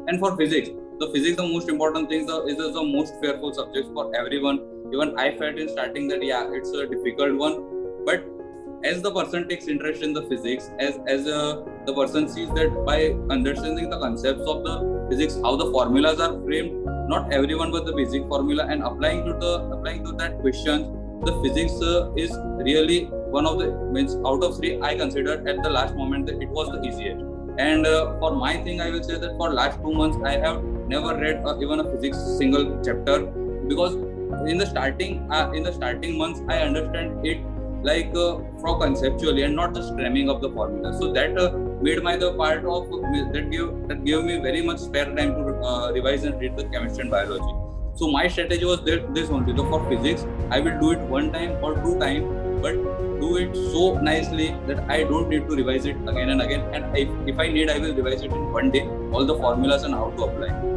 And for physics, the most important thing is the most fearful subject for everyone. Even I felt in starting that it's a difficult one, but as the person takes interest in the physics, as the person sees that by understanding the concepts of the physics, how the formulas are framed, not everyone but the basic formula, and applying to that question, the physics is really one of the means out of three. I considered at the last moment that it was the easiest. And for my thing, I will say that for last 2 months, I have never read even a physics single chapter, because in the starting months, I understand it like from conceptually and not just cramming of the formula. So that made my the part of that gave me very much spare time to revise and read the chemistry and biology. So my strategy was this only. So for physics, I will do it 1 time or 2 times, but do it so nicely that I don't need to revise it again and again. And if I need, I will revise it in 1 day, all the formulas and how to apply.